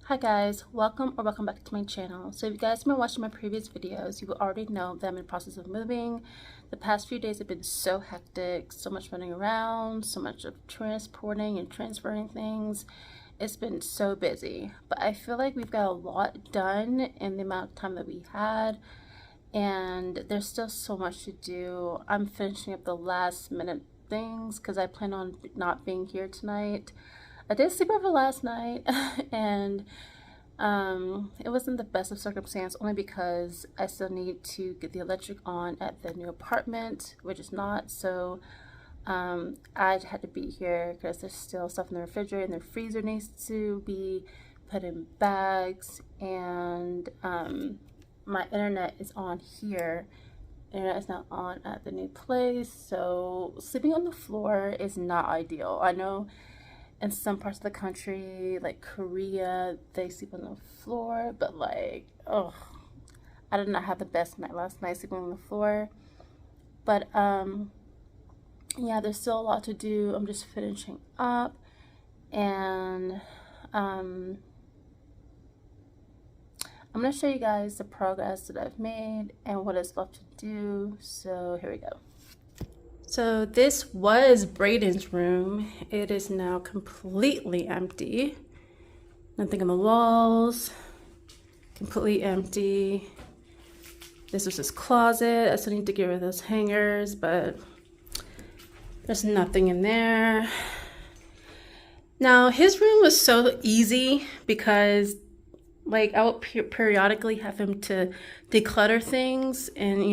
Hi guys, welcome back to my channel. So if you guys have been watching my previous videos, you will already know that I'm in the process of moving. The past few days have been so hectic, so much running around, so much of transporting and transferring things. It's been so busy, but I feel like we've got a lot done in the amount of time that we had, and there's still so much to do. I'm finishing up the last minute things because I plan on not being here tonight. I did sleep over last night and it wasn't the best of circumstance, only because I still need to get the electric on at the new apartment, which is not. So I had to be here because there's still stuff in the refrigerator and the freezer needs to be put in bags, and my internet is on here. Internet is not on at the new place, so sleeping on the floor is not ideal. I know in some parts of the country, like Korea, they sleep on the floor, but like, oh, I did not have the best night last night sleeping on the floor. But yeah, there's still a lot to do. I'm just finishing up, and I'm gonna show you guys the progress that I've made and what is left to do. So here we go. So this was Braden's room. It is now completely empty. Nothing on the walls, completely empty. This was his closet. I still need to get rid of those hangers, but there's nothing in there. Now his room was so easy because like I would periodically have him to declutter things, and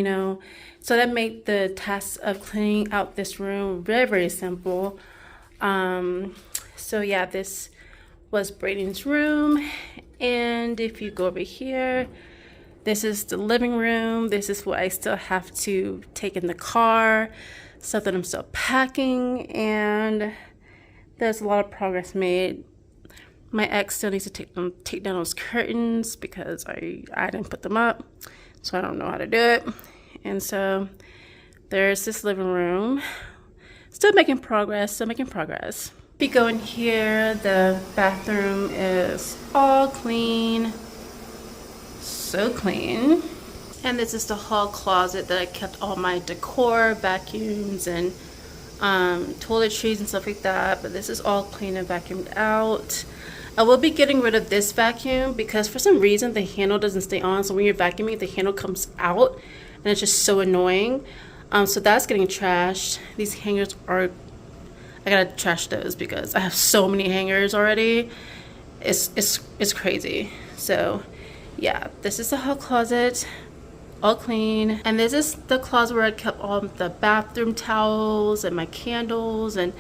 so that made the task of cleaning out this room very, very simple. So yeah, this was Braden's room, and if you go over here, this is the living room. This is what I still have to take in the car, stuff that I'm still packing, and there's a lot of progress made. My ex still needs to take down those curtains because I didn't put them up, so I don't know how to do it. And so there's this living room. Still making progress, If you go in here, the bathroom is all clean, so clean. And this is the hall closet that I kept all my decor, vacuums, and toiletries and stuff like that. But this is all clean and vacuumed out. I will be getting rid of this vacuum because for some reason the handle doesn't stay on. So when you're vacuuming, the handle comes out, and it's just so annoying. So that's getting trashed. These hangers are, I gotta trash those because I have so many hangers already. It's crazy. So yeah, this is the hall closet, all clean. And this is the closet where I kept all the bathroom towels and my candles and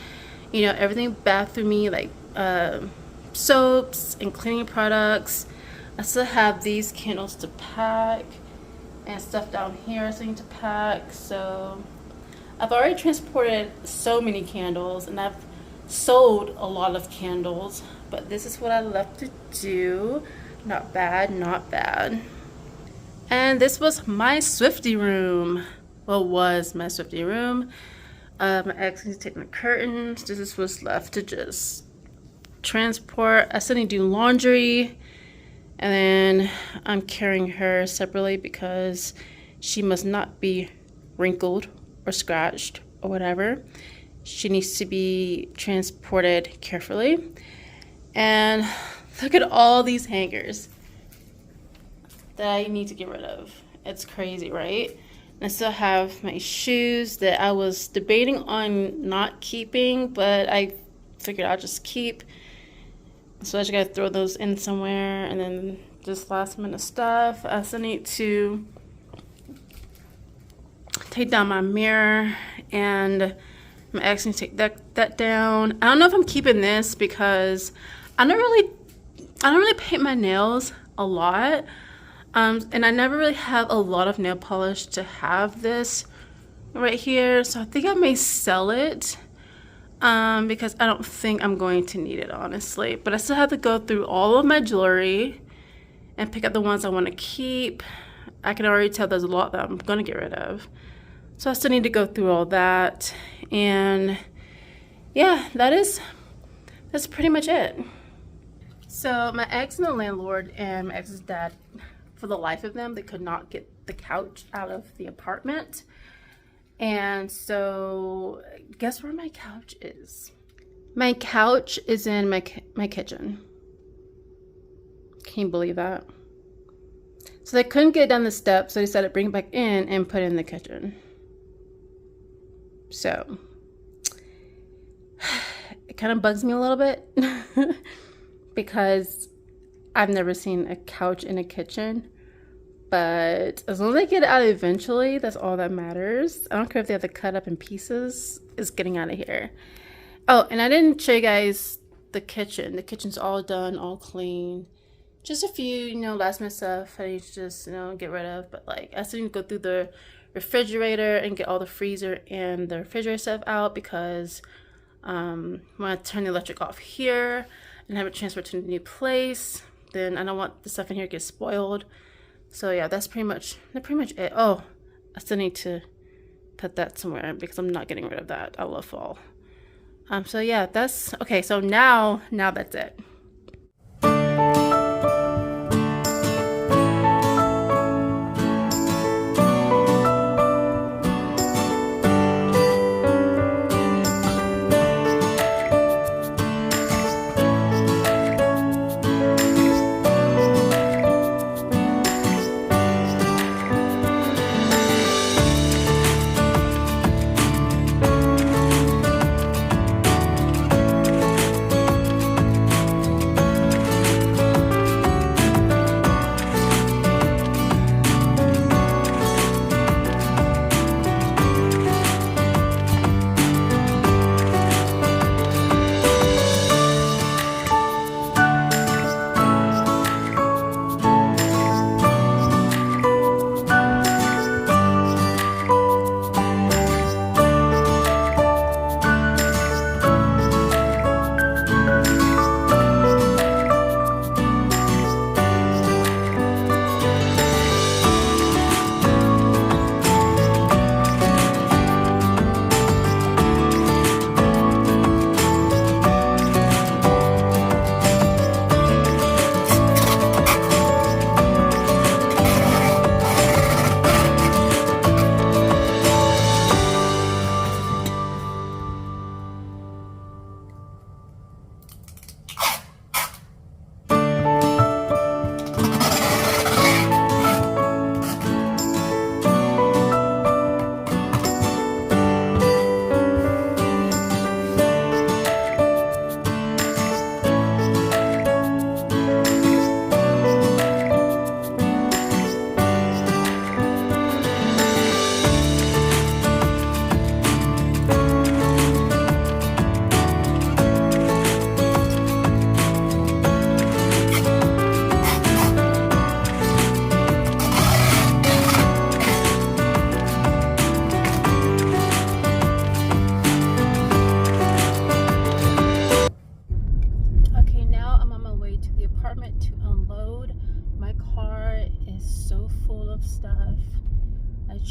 everything bathroomy, like soaps and cleaning products. I still have these candles to pack and stuff down here I still need to pack. So I've already transported so many candles, and I've sold a lot of candles, but this is what I left to do. Not bad, not bad. And this was my Swifty room. Well, was my Swifty room. My ex needs to take my curtains. This is what's left to just transport. I still need to do laundry, and then I'm carrying her separately because she must not be wrinkled or scratched or whatever. She needs to be transported carefully. And look at all these hangers that I need to get rid of. It's crazy, right? And I still have my shoes that I was debating on not keeping, but I figured I'll just keep. So I just gotta throw those in somewhere. And then just last minute stuff. I also need to take down my mirror, and my ex needs to take that down. I don't know if I'm keeping this because I don't really paint my nails a lot. And I never really have a lot of nail polish to have this right here. So I think I may sell it. Because I don't think I'm going to need it, honestly. But I still have to go through all of my jewelry and pick up the ones I want to keep. I can already tell there's a lot that I'm going to get rid of. So I still need to go through all that. And yeah, that's pretty much it. So my ex and the landlord and my ex's dad, for the life of them, they could not get the couch out of the apartment. And so guess where my couch is? My couch is in my kitchen. Can you believe that? So they couldn't get down the steps, so they decided to bring it back in and put it in the kitchen. So it kind of bugs me a little bit because I've never seen a couch in a kitchen. But as long as they get it out eventually, that's all that matters. I don't care if they have to cut up in pieces. It's getting out of here. Oh, and I didn't show you guys the kitchen. The kitchen's all done, all clean. Just a few, last minute stuff I need to just, get rid of. But like, I still need to go through the refrigerator and get all the freezer and the refrigerator stuff out because when I turn the electric off here and have it transferred to a new place, then I don't want the stuff in here to get spoiled. So yeah, that's pretty much it. Oh, I still need to put that somewhere because I'm not getting rid of that. I love fall. So yeah, that's okay. So now that's it.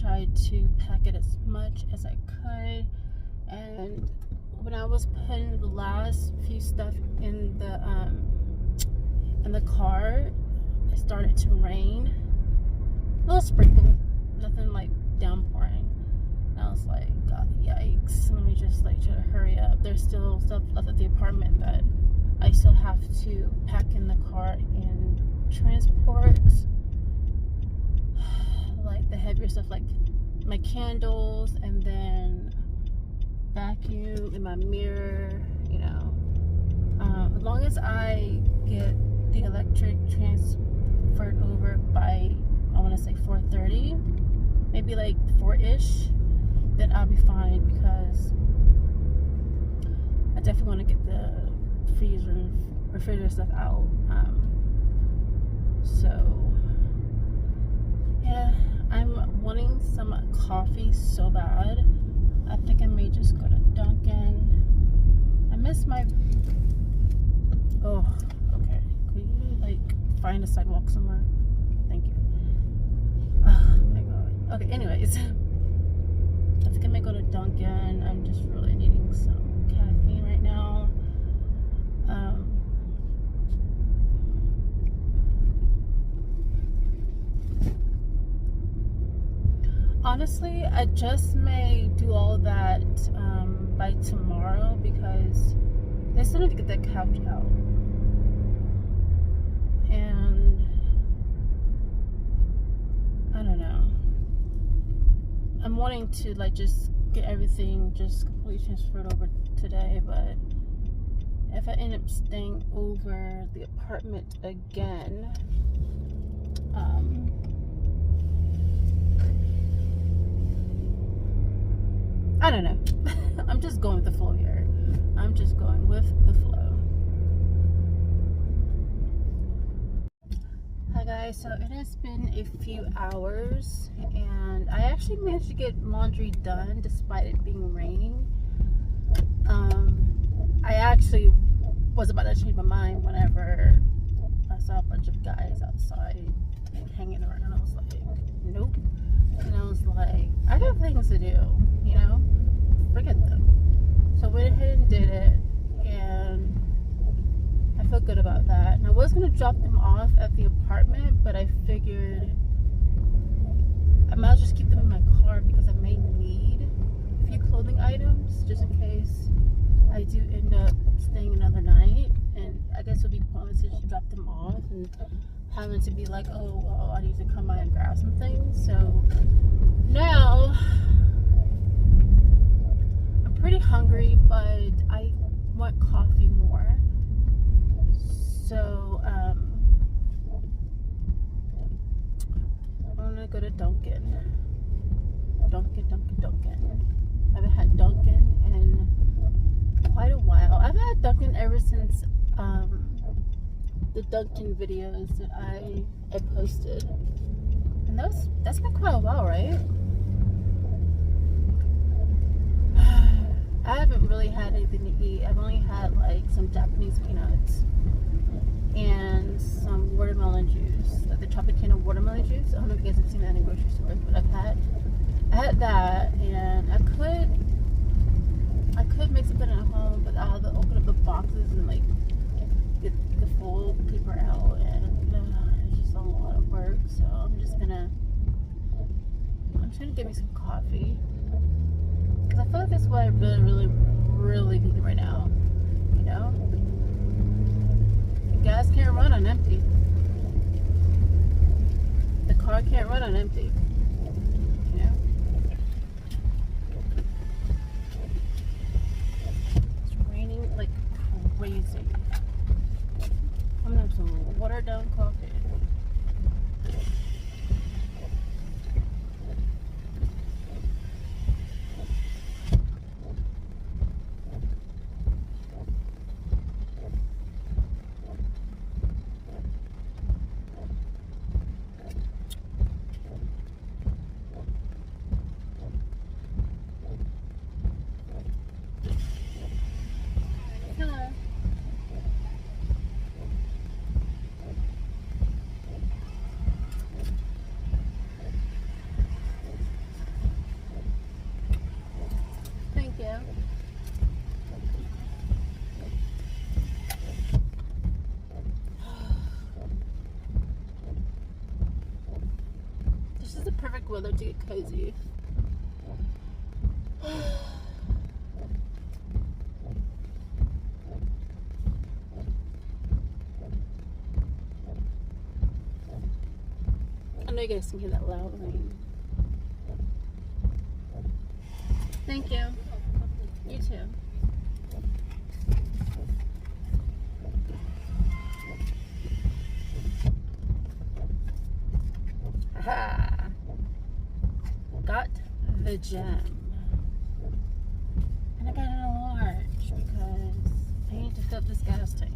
Tried to pack it as much as I could, and when I was putting the last few stuff in the car, it started to rain. A little sprinkle, nothing like downpouring. And I was like, God, yikes, let me just like try to hurry up. There's still stuff left at the apartment that I still have to pack in the car and transport. Like the heavier stuff, like my candles, and then vacuum and my mirror, as long as I get the electric transferred over by, I want to say 4:30, maybe like 4-ish, then I'll be fine, because I definitely want to get the freezer and refrigerator stuff out. So yeah, I'm wanting some coffee so bad. I think I may just go to Dunkin'. I miss my... Oh, okay. Could you, like, find a sidewalk somewhere? Thank you. Oh, my God. Okay, anyways. I think I may go to Dunkin'. I'm just really needing some caffeine right now. honestly, I just may do all that by tomorrow because I still need to get that couch out. And I don't know. I'm wanting to like just get everything just completely transferred over today, but if I end up staying over the apartment again, I don't know. I'm just going with the flow here. I'm just going with the flow. Hi guys, so it has been a few hours and I actually managed to get laundry done despite it being raining. I actually was about to change my mind whenever I saw a bunch of guys outside hanging around, and I was like, nope. And I was like, I got things to do, you know, forget them. So I went ahead and did it, and I feel good about that. And I was going to drop them off at the apartment, but I figured I might as well just keep them in my car because I may need a few clothing items just in case I do end up staying another night. And I guess it would be pointless to just drop them off and having to be like, oh, well, I need to come by and grab some things. So now I'm pretty hungry, but I want coffee more. So I'm gonna go to Dunkin'. I haven't had Dunkin' in quite a while. I've had Dunkin' ever since the Dunkin' videos that I posted, and that's been quite a while, right? I haven't really had anything to eat. I've only had like some Japanese peanuts and some watermelon juice, like the Tropicana watermelon juice. I don't know if you guys have seen that in grocery stores, but I had that, and I could make something at home, but I'll have to open up the boxes and like get the full paper out, and it's just a lot of work. So I'm trying to get me some coffee because I feel like that's what I really need right now, you know. The gas can't run on empty. The car can't run on empty, you know. It's raining like crazy. I'm gonna have some watered down coffee. This is the perfect weather to get cozy. I know you guys can hear that loud rain. Thank you. You too. Aha! Got the gem. And I got it in a large because I need to fill up this gas tank.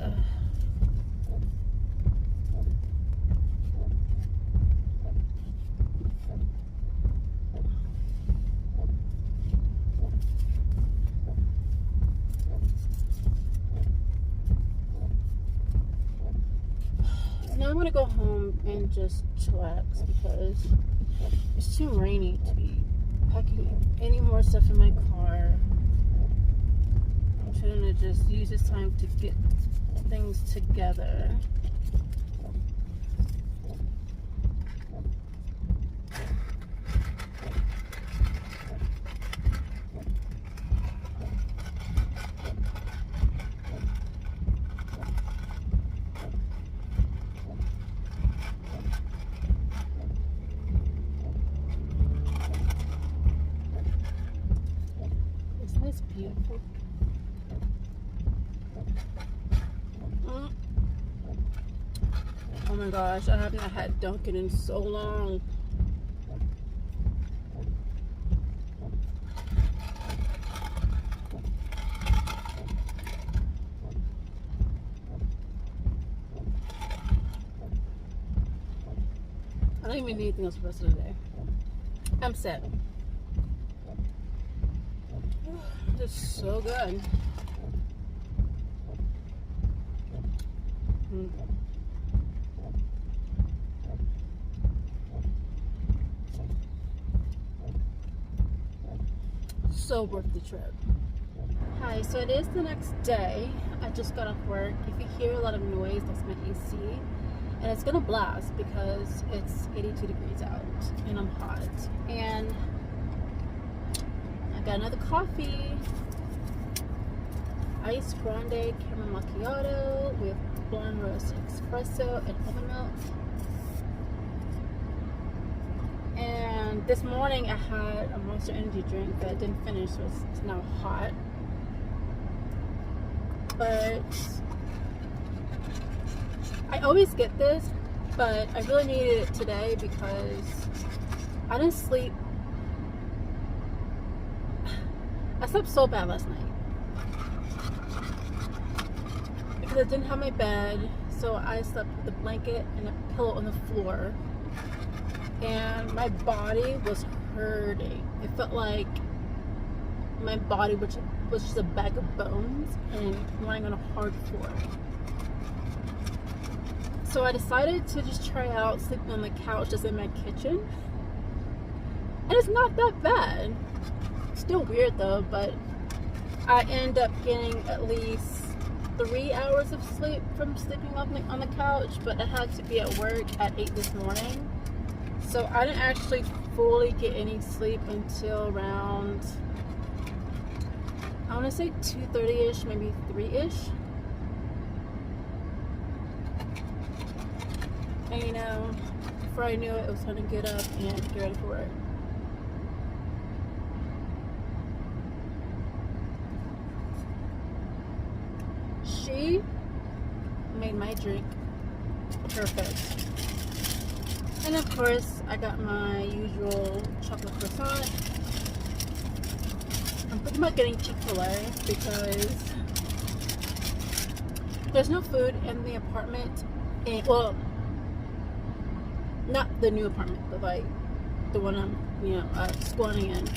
Ugh. Now I'm gonna go home and just chillax because it's too rainy to be packing any more stuff in my car. I'm trying to just use this time to get things together. my gosh, I have not had Dunkin' in so long. I don't even need anything else for the rest of the day. I'm set. This is so good. So worth the trip. Hi, so it is the next day. I just got off work. If you hear a lot of noise, that's my AC. And it's gonna blast because it's 82 degrees out and I'm hot. And I got another coffee. Iced grande caramel macchiato with blonde roast espresso and almond milk. And this morning I had a Monster Energy drink that I didn't finish, so it's now hot. But I always get this, but I really needed it today because I didn't sleep. I slept so bad last night because I didn't have my bed, so I slept with a blanket and a pillow on the floor, and my body was hurting. It felt like my body was just a bag of bones and lying on a hard floor. So I decided to just try out sleeping on the couch just in my kitchen. And it's not that bad. Still weird though, but I end up getting at least 3 hours of sleep from sleeping on the couch, but I had to be at work at 8 this morning. So I didn't actually fully get any sleep until around, I want to say 2:30ish, maybe 3ish. And you know, before I knew it, it was time to get up and get ready for work. She made my drink perfect. And of course, I got my usual chocolate croissant. I'm thinking about getting Chick Fil A because there's no food in the apartment. And, well, not the new apartment, but like the one I'm, squatting in.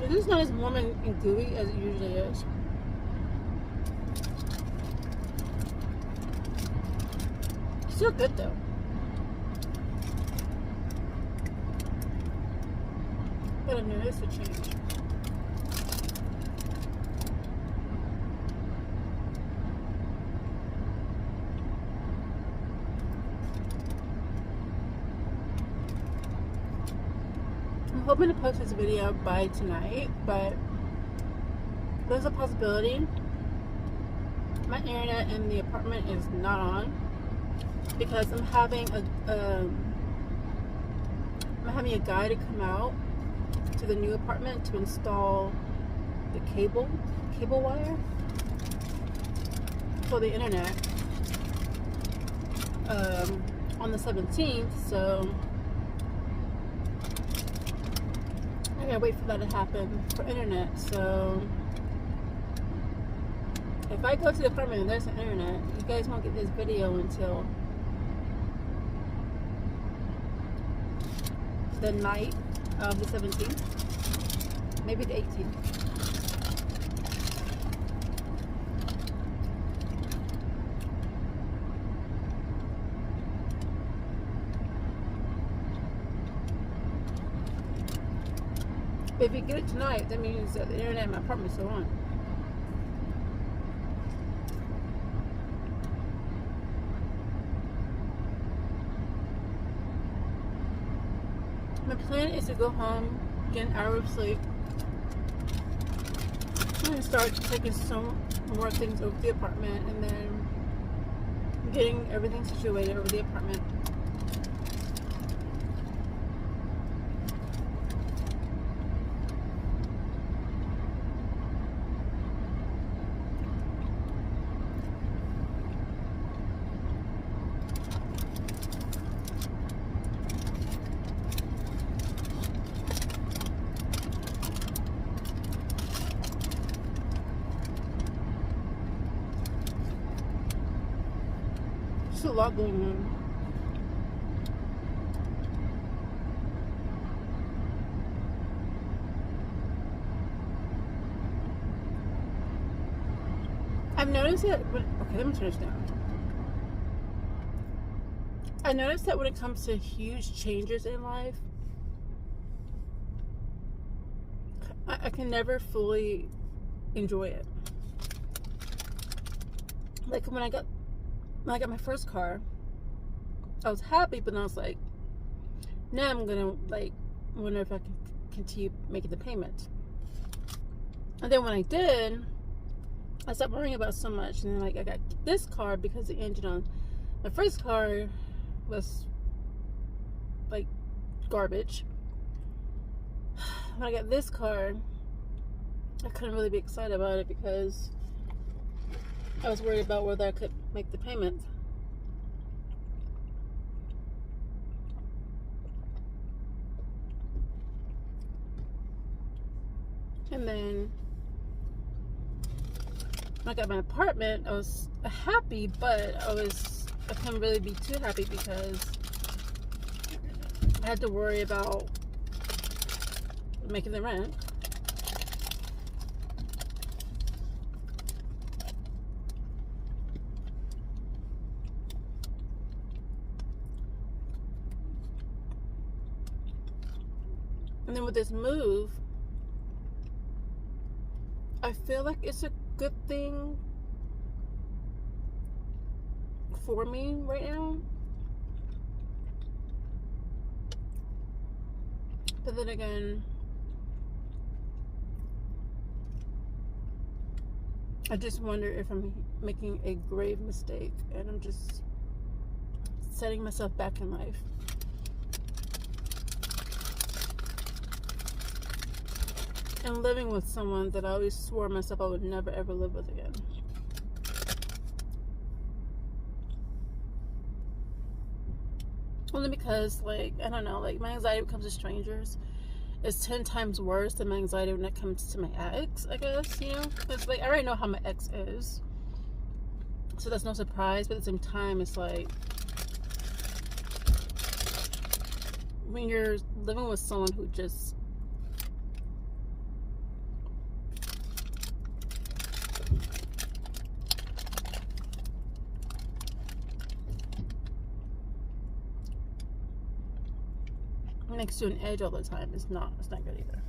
This is not as warm and gooey as it usually is. Still good though. But I noticed a change. I'm hoping to post this video by tonight, but there's a possibility. My internet in the apartment is not on because I'm having a guy to come out to the new apartment to install the cable wire for the internet on the 17th, so I gotta wait for that to happen for internet. So if I go to the apartment and there's an internet, you guys won't get this video until the night of the 17th, maybe the 18th. But if you get it tonight, that means that the internet in my apartment is still on. My plan is to go home, get an hour of sleep, and start taking some more things over the apartment, and then getting everything situated over the apartment. lot going on. I've noticed that okay, let me turn this down. I noticed that when it comes to huge changes in life, I can never fully enjoy it. Like when I got my first car, I was happy, but then I was like, now I'm gonna like wonder if I can continue making the payment. And then when I did, I stopped worrying about it so much. And then like I got this car because the engine on my first car was like garbage. When I got this car, I couldn't really be excited about it because I was worried about whether I could make the payment. And then when I got my apartment, I was happy, but I couldn't really be too happy because I had to worry about making the rent. And then with this move, I feel like it's a good thing for me right now. But then again, I just wonder if I'm making a grave mistake and I'm just setting myself back in life. And living with someone that I always swore myself I would never ever live with again. Only because, like, I don't know, like my anxiety when it comes to strangers is 10 times worse than my anxiety when it comes to my ex, I guess, you know? It's like, I already know how my ex is. So that's no surprise, but at the same time, it's like, when you're living with someone who just makes you an edge all the time, it's not good either.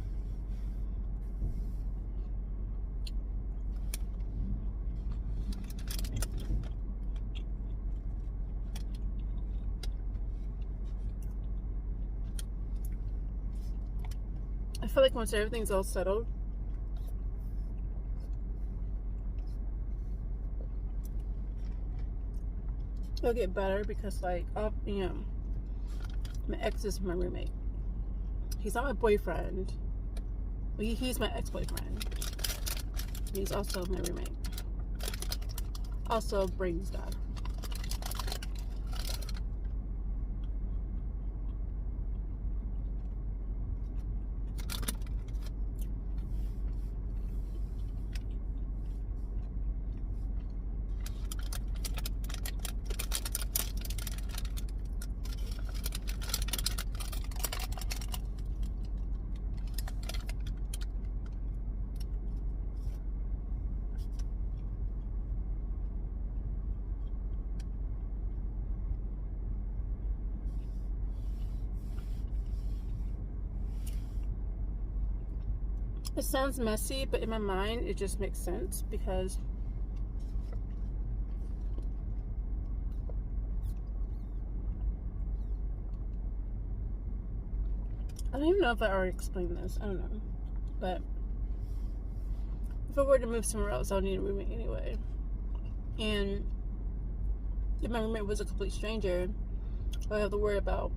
I feel like once everything's all settled, it'll get better because, like, you know, my ex is my roommate. He's not my boyfriend. He's my ex-boyfriend. He's also my roommate. Also brings stuff. It sounds messy, but in my mind, it just makes sense because I don't even know if I already explained this. I don't know. But if I were to move somewhere else, I would need a roommate anyway. And if my roommate was a complete stranger, I would have to worry about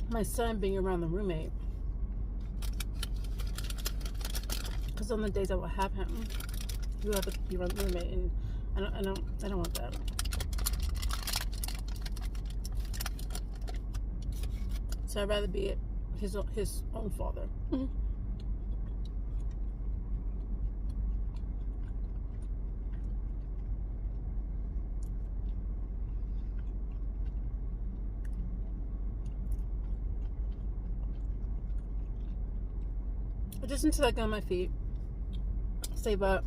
my son being around the roommate. Because on the days I will have him, he will have to be around the roommate, and I don't want that. So I'd rather be his own father. just until I get on my feet, save up.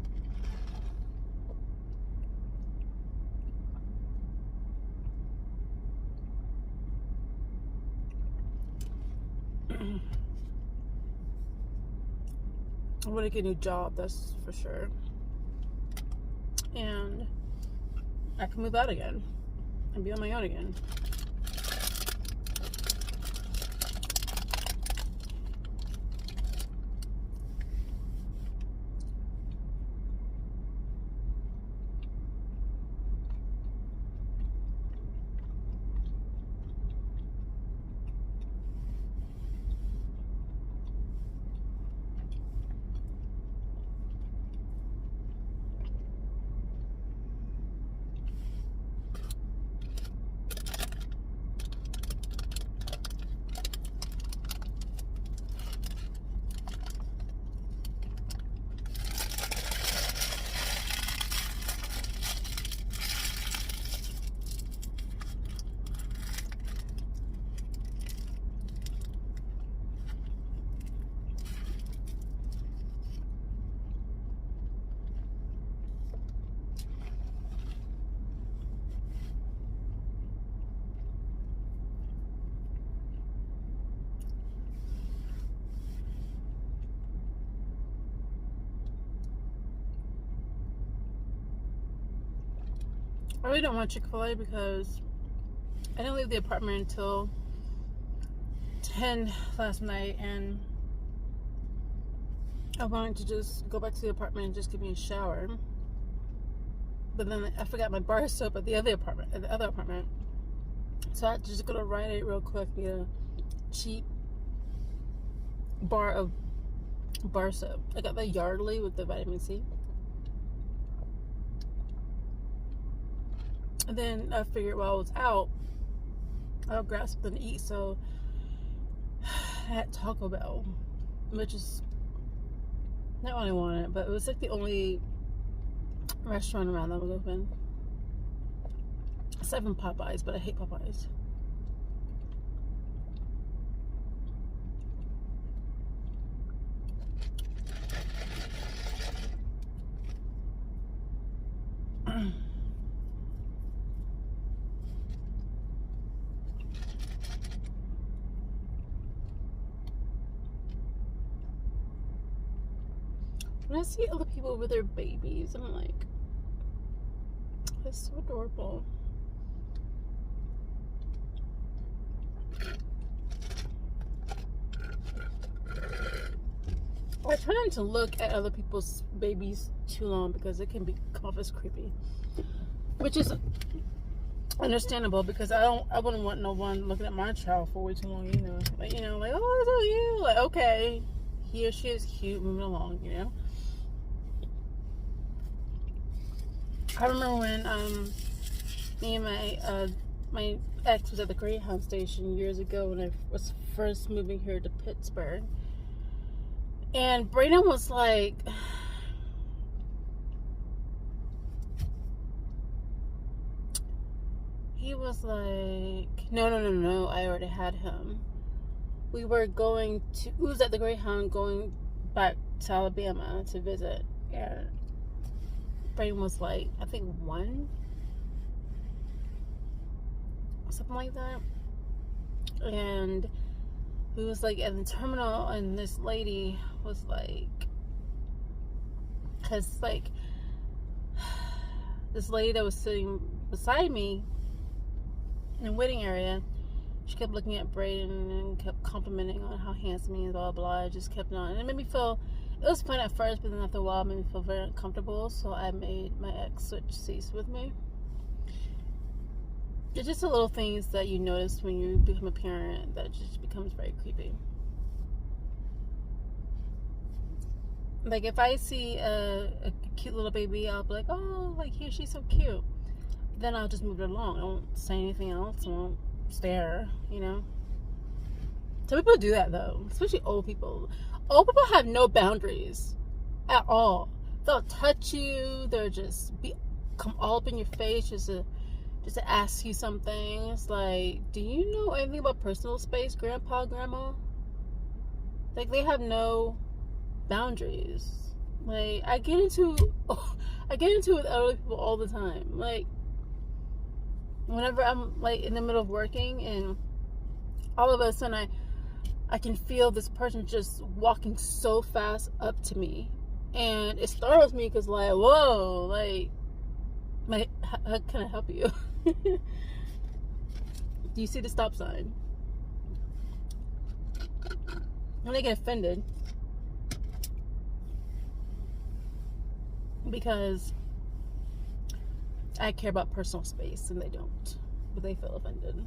I want to get a new job, that's for sure. And I can move out again and be on my own again. I really don't want Chick Fil A because I didn't leave the apartment until 10 last night, and I wanted to just go back to the apartment and just give me a shower. But then I forgot my bar soap at the other apartment. So I had to just go to Rite Aid real quick, get a cheap bar of bar soap. I got the Yardley with the vitamin C. And then I figured while I was out, I'll grab something to eat. So I had Taco Bell, which is not what I wanted, but it was like the only restaurant around that was open. Aside from Popeyes, but I hate Popeyes. When I see other people with their babies, I'm like, that's so adorable. I try not to look at other people's babies too long because it can come off as creepy, which is understandable because I wouldn't want no one looking at my child for way too long, you know. Like, oh, so you, like, okay, he or she is cute, moving along, you know. I remember when me and my ex was at the Greyhound station years ago when I was first moving here to Pittsburgh, and Brayden was like, he was like, no, I already had him. We were going to, we was at the Greyhound going back to Alabama to visit, and Brayden was like, I think 1, something like that. And we was like at the terminal, and this lady was like, because like this lady that was sitting beside me in the waiting area, she kept looking at Brayden and kept complimenting on how handsome he is, blah blah. I just kept on, and it made me feel, it was fun at first, but then after a while it made me feel very uncomfortable, so I made my ex switch seats with me. It's just the little things that you notice when you become a parent that just becomes very creepy. Like if I see a cute little baby, I'll be like, oh, like here, she's so cute. Then I'll just move it along. I won't say anything else. I won't stare, you know. Some people do that though, especially old people. Old people have no boundaries at all. They'll touch you. They'll just come all up in your face just to ask you something. It's like, do you know anything about personal space, grandpa, grandma? Like they have no boundaries. Like, I get into it with other people all the time. Like, whenever I'm like in the middle of working, and all of a sudden I can feel this person just walking so fast up to me, and it startles me because, like, whoa, like, how can I help you? Do you see the stop sign? And I get offended because I care about personal space and they don't, but they feel offended.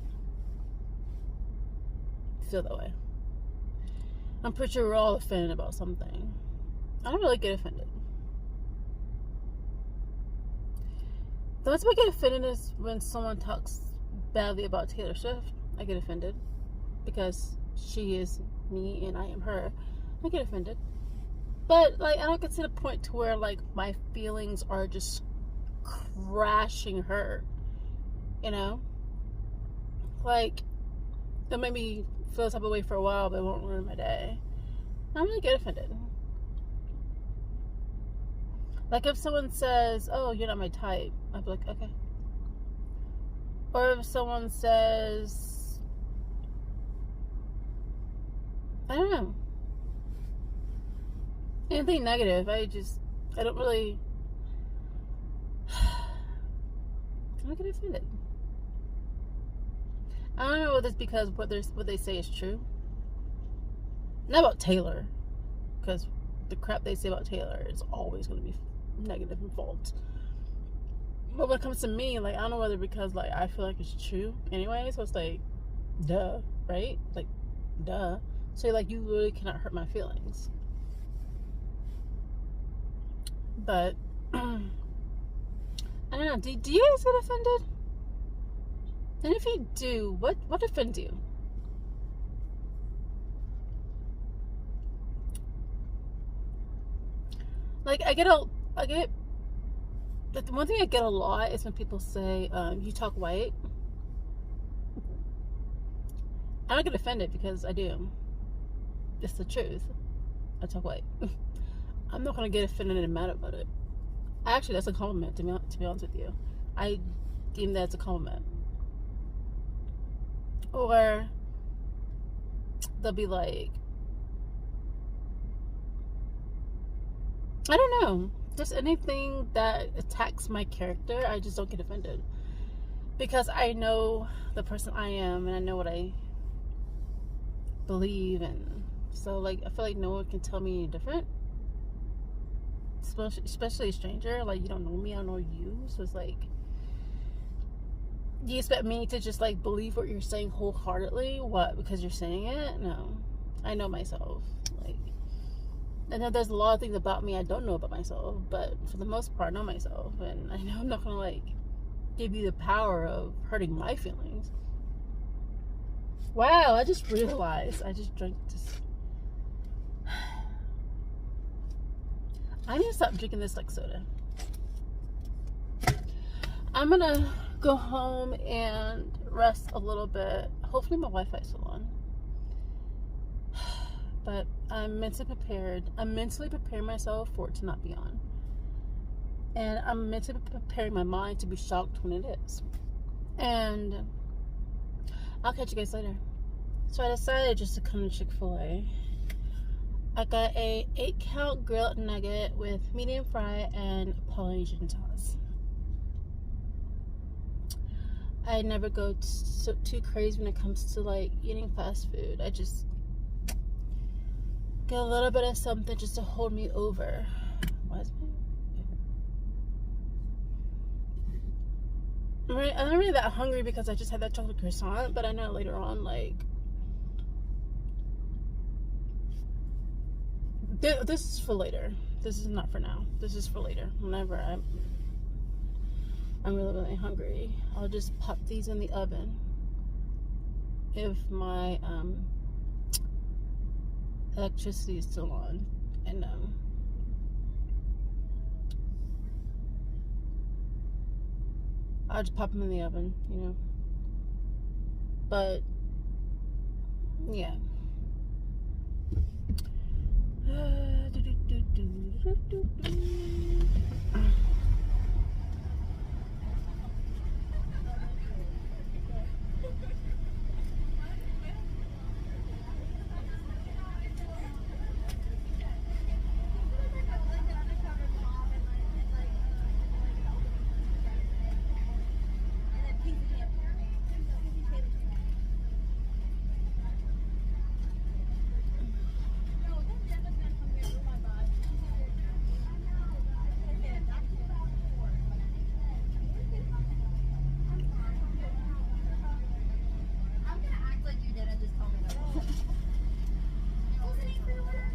Feel that way. I'm pretty sure we're all offended about something. I don't really get offended. The only time I get offended is when someone talks badly about Taylor Swift. I get offended because she is me and I am her. I get offended. But, like, I don't get to the point to where, like, my feelings are just crashing her. You know? Like, it'll make me feel the type of way for a while, but it won't ruin my day. I don't really get offended. Like, if someone says, oh, you're not my type, I'd be like, okay. Or if someone says, I don't know, anything negative, I don't really, I don't get offended. I don't know if it's because what they say is true. Not about Taylor, because the crap they say about Taylor is always going to be negative and false. But when it comes to me, like, I don't know whether because, like, I feel like it's true anyway, so it's like, duh, right? Like, duh. So, like, you really cannot hurt my feelings. But I don't know. Do you guys get offended? And if you do, what offends you? Like, the one thing I get a lot is when people say, you talk white. I don't get offended because I do. It's the truth. I talk white. I'm not going to get offended and mad about it. Actually, that's a compliment, to be honest with you. I deem that as a compliment. Or they'll be like, I don't know, just anything that attacks my character, I just don't get offended. Because I know the person I am, and I know what I believe, and so, like, I feel like no one can tell me any different. Especially a stranger. Like, you don't know me, I don't know you, so it's like, do you expect me to just, like, believe what you're saying wholeheartedly? What, because you're saying it? No. I know myself. Like, I know there's a lot of things about me I don't know about myself, but for the most part, I know myself, and I know I'm not gonna, like, give you the power of hurting my feelings. Wow, I just realized I just drank this. I need to stop drinking this like soda. I'm gonna go home and rest a little bit. Hopefully my Wi-Fi's still on. But I'm mentally prepared. I'm mentally preparing myself for it to not be on. And I'm mentally preparing my mind to be shocked when it is. And I'll catch you guys later. So I decided just to come to Chick Fil A. I got a 8-count grilled nugget with medium fry and Polynesian sauce. I never go too crazy when it comes to, like, eating fast food. I just get a little bit of something just to hold me over. I'm not really that hungry because I just had that chocolate croissant, but I know later on, like, this is for later. This is not for now. This is for later. Whenever I'm really, really hungry, I'll just pop these in the oven. If my electricity is still on, and I'll just pop them in the oven, you know. But yeah.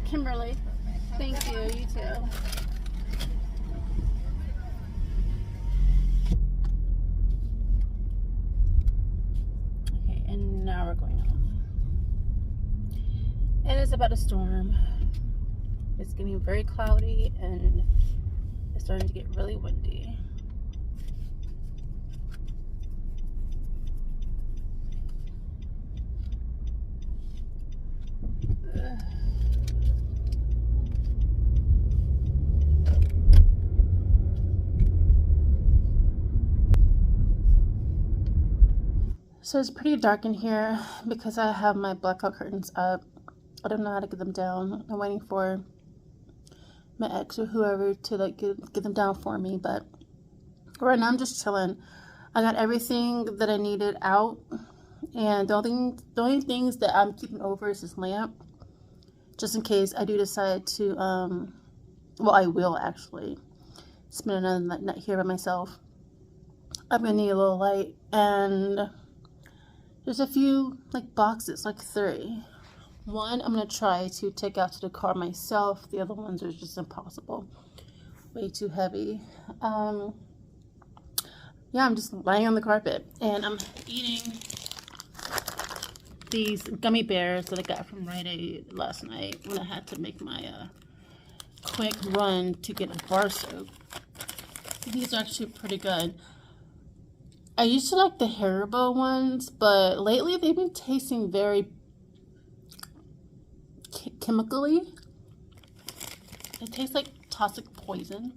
Kimberly, thank you. You too. Okay, and now we're going home. And it's about to storm. It's getting very cloudy and it's starting to get really windy. Ugh. So it's pretty dark in here because I have my blackout curtains up. I don't know how to get them down. I'm waiting for my ex or whoever to like get them down for me, but right now I'm just chilling. I got everything that I needed out, and the only things that I'm keeping over is this lamp, just in case I do decide to well, I will actually spend another night here by myself. I'm gonna need a little light, and there's a few like boxes, like 3. One I'm gonna try to take out to the car myself. The other ones are just impossible, way too heavy. Yeah, I'm just lying on the carpet and I'm eating these gummy bears that I got from Rite Aid last night when I had to make my quick run to get a bar soap. These are actually pretty good. I used to like the Haribo ones, but lately they've been tasting very chemically. They taste like toxic poison.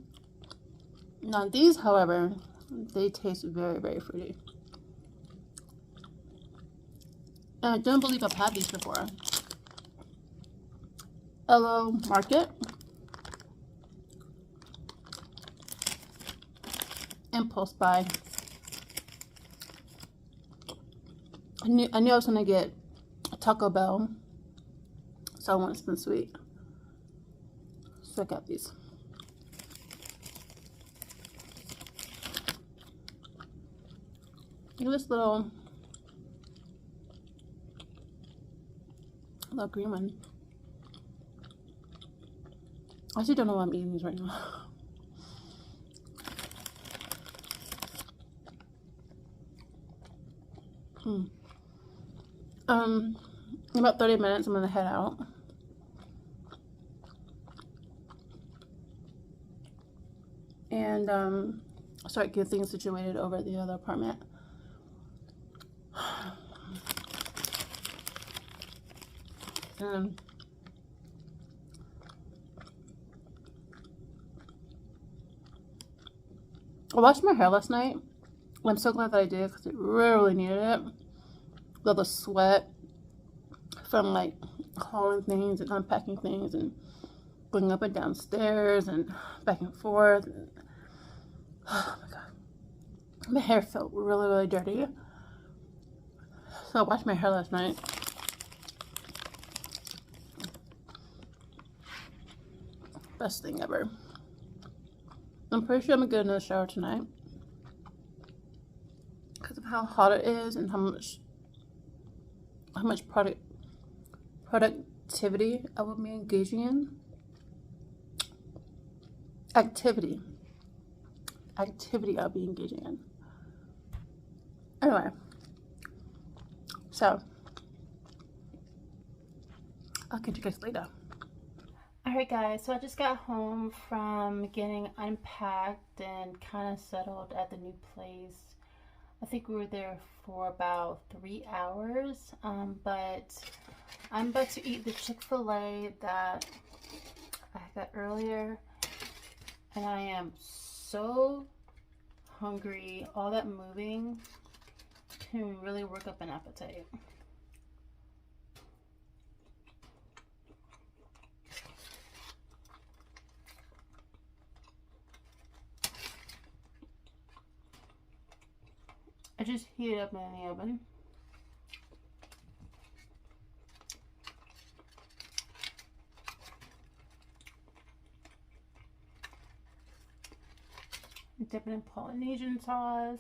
Now these, however, they taste very, very fruity. And I don't believe I've had these before. Hello Market. Impulse buy. I knew I was gonna get a Taco Bell, so I wanted something sweet. So I got these. Look at this little green one. I actually don't know why I'm eating these right now. In about 30 minutes, I'm gonna head out. And start getting things situated over at the other apartment. I washed my hair last night. I'm so glad that I did because it really needed it. With all the sweat from like hauling things and unpacking things and going up and down stairs and back and forth. Oh my god. My hair felt really, really dirty. So I washed my hair last night. Best thing ever. I'm pretty sure I'm gonna get another shower tonight because of how hot it is and how much productivity I will be engaging in. Activity I'll be engaging in. Anyway, so I'll catch you guys later. Alright guys, so I just got home from getting unpacked and kind of settled at the new place. I think we were there for about 3 hours, but I'm about to eat the Chick Fil A that I like that earlier, and I am so hungry. All that moving can really work up an appetite. I just heat it up in the oven. Dip it in Polynesian sauce.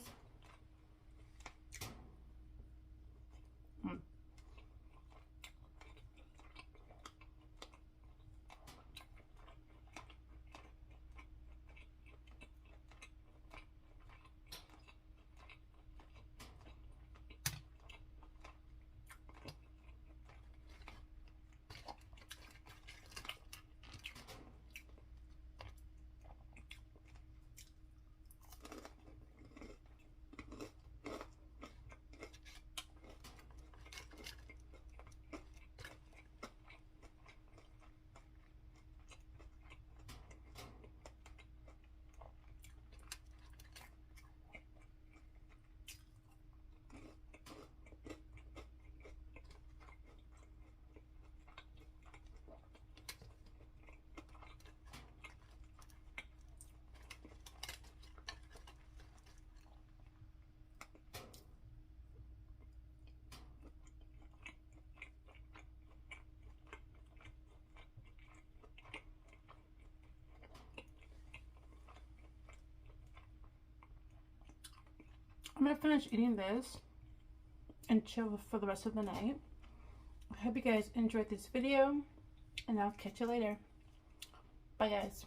I'm gonna finish eating this and chill for the rest of the night. I hope you guys enjoyed this video, and I'll catch you later. Bye guys.